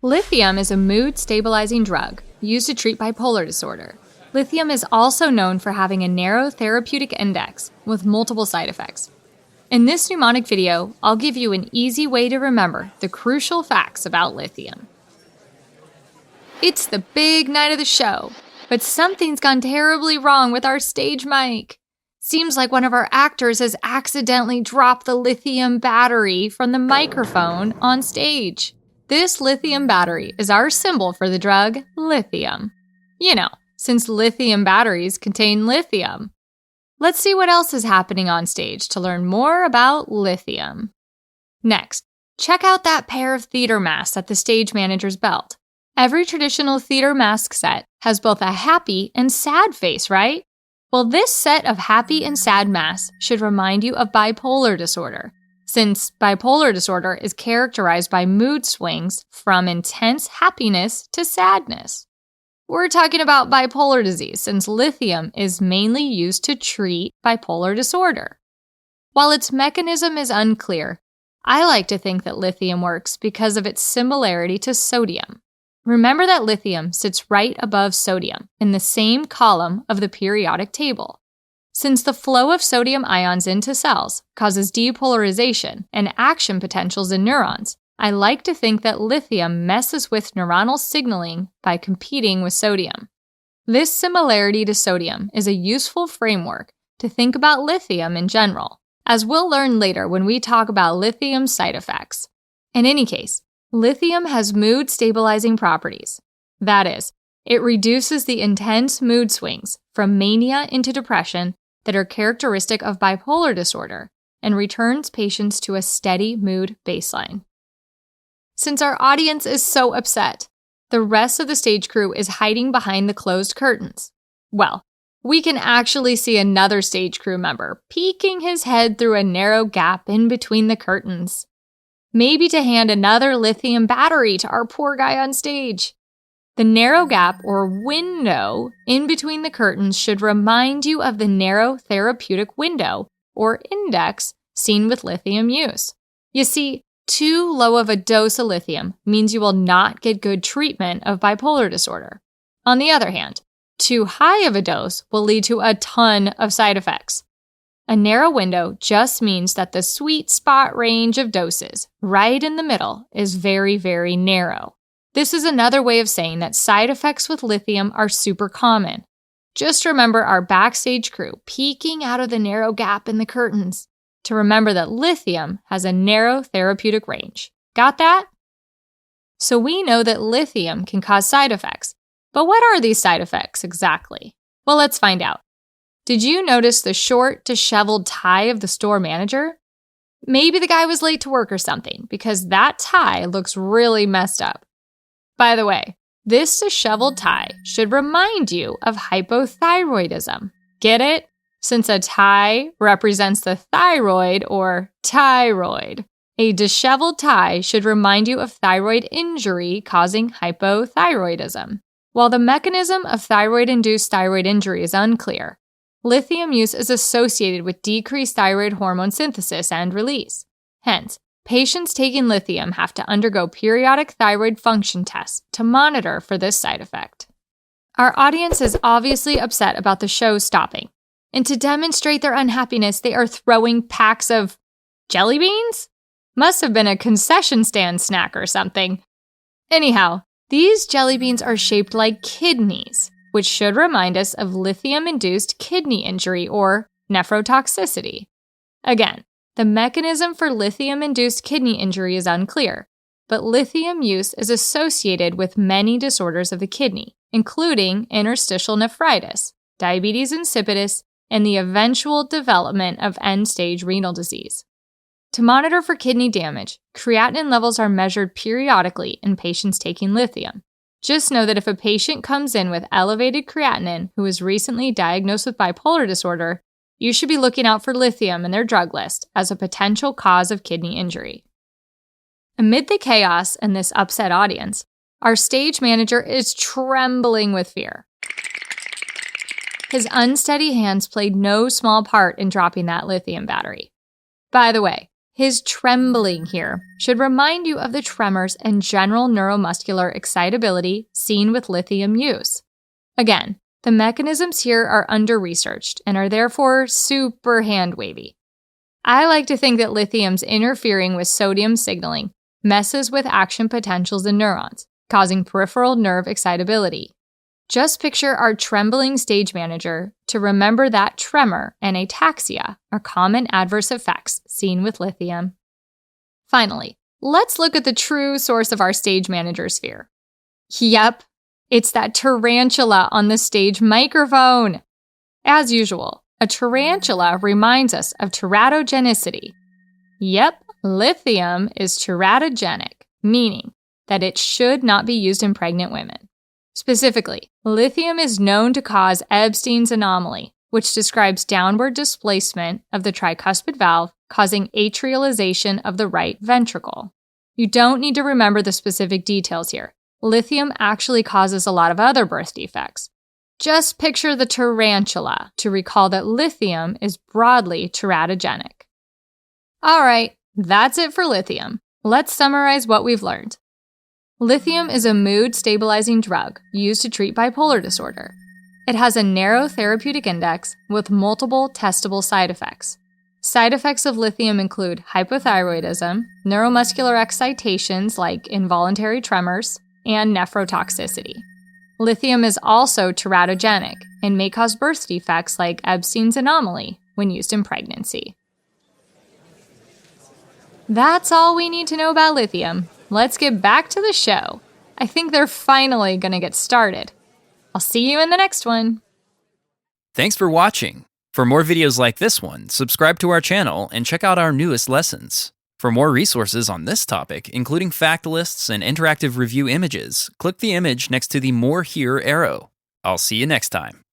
Lithium is a mood-stabilizing drug used to treat bipolar disorder. Lithium is also known for having a narrow therapeutic index with multiple side effects. In this mnemonic video, I'll give you an easy way to remember the crucial facts about lithium. It's the big night of the show, but something's gone terribly wrong with our stage mic. Seems like one of our actors has accidentally dropped the lithium battery from the microphone on stage. This lithium battery is our symbol for the drug lithium. You know, since lithium batteries contain lithium. Let's see what else is happening on stage to learn more about lithium. Next, check out that pair of theater masks at the stage manager's belt. Every traditional theater mask set has both a happy and sad face, right? Well, this set of happy and sad masks should remind you of bipolar disorder, since bipolar disorder is characterized by mood swings from intense happiness to sadness. We're talking about bipolar disease, since lithium is mainly used to treat bipolar disorder. While its mechanism is unclear, I like to think that lithium works because of its similarity to sodium. Remember that lithium sits right above sodium in the same column of the periodic table. Since the flow of sodium ions into cells causes depolarization and action potentials in neurons, I like to think that lithium messes with neuronal signaling by competing with sodium. This similarity to sodium is a useful framework to think about lithium in general, as we'll learn later when we talk about lithium side effects. In any case, lithium has mood-stabilizing properties. That is, it reduces the intense mood swings from mania into depression that are characteristic of bipolar disorder and returns patients to a steady mood baseline. Since our audience is so upset, the rest of the stage crew is hiding behind the closed curtains. Well, we can actually see another stage crew member peeking his head through a narrow gap in between the curtains. Maybe to hand another lithium battery to our poor guy on stage. The narrow gap or window in between the curtains should remind you of the narrow therapeutic window or index seen with lithium use. You see, too low of a dose of lithium means you will not get good treatment of bipolar disorder. On the other hand, too high of a dose will lead to a ton of side effects. A narrow window just means that the sweet spot range of doses, right in the middle, is very, very narrow. This is another way of saying that side effects with lithium are super common. Just remember our backstage crew peeking out of the narrow gap in the curtains to remember that lithium has a narrow therapeutic range. Got that? So we know that lithium can cause side effects. But what are these side effects exactly? Well, let's find out. Did you notice the short, disheveled tie of the store manager? Maybe the guy was late to work or something, because that tie looks really messed up. By the way, this disheveled tie should remind you of hypothyroidism. Get it? Since a tie represents the thyroid or thyroid. A disheveled tie should remind you of thyroid injury causing hypothyroidism. While the mechanism of thyroid-induced thyroid injury is unclear, lithium use is associated with decreased thyroid hormone synthesis and release. Hence, patients taking lithium have to undergo periodic thyroid function tests to monitor for this side effect. Our audience is obviously upset about the show stopping, and to demonstrate their unhappiness, they are throwing packs of jelly beans? Must have been a concession stand snack or something. Anyhow, these jelly beans are shaped like kidneys, which should remind us of lithium-induced kidney injury or nephrotoxicity. Again, the mechanism for lithium-induced kidney injury is unclear, but lithium use is associated with many disorders of the kidney, including interstitial nephritis, diabetes insipidus, and the eventual development of end-stage renal disease. To monitor for kidney damage, creatinine levels are measured periodically in patients taking lithium. Just know that if a patient comes in with elevated creatinine who is recently diagnosed with bipolar disorder, you should be looking out for lithium in their drug list as a potential cause of kidney injury. Amid the chaos and this upset audience, our stage manager is trembling with fear. His unsteady hands played no small part in dropping that lithium battery. By the way, His trembling here should remind you of the tremors and general neuromuscular excitability seen with lithium use. Again, the mechanisms here are under-researched and are therefore super hand-wavy. I like to think that lithium's interfering with sodium signaling messes with action potentials in neurons, causing peripheral nerve excitability. Just picture our trembling stage manager to remember that tremor and ataxia are common adverse effects seen with lithium. Finally, let's look at the true source of our stage manager's fear. Yep, it's that tarantula on the stage microphone. As usual, a tarantula reminds us of teratogenicity. Yep, lithium is teratogenic, meaning that it should not be used in pregnant women. Specifically, lithium is known to cause Ebstein's anomaly, which describes downward displacement of the tricuspid valve, causing atrialization of the right ventricle. You don't need to remember the specific details here. Lithium actually causes a lot of other birth defects. Just picture the tarantula to recall that lithium is broadly teratogenic. All right, that's it for lithium. Let's summarize what we've learned. Lithium is a mood-stabilizing drug used to treat bipolar disorder. It has a narrow therapeutic index with multiple testable side effects. Side effects of lithium include hypothyroidism, neuromuscular excitations like involuntary tremors, and nephrotoxicity. Lithium is also teratogenic and may cause birth defects like Ebstein's anomaly when used in pregnancy. That's all we need to know about lithium. Let's get back to the show. I think they're finally going to get started. I'll see you in the next one. Thanks for watching. For more videos like this one, subscribe to our channel and check out our newest lessons. For more resources on this topic, including fact lists and interactive review images, click the image next to the More Here arrow. I'll see you next time.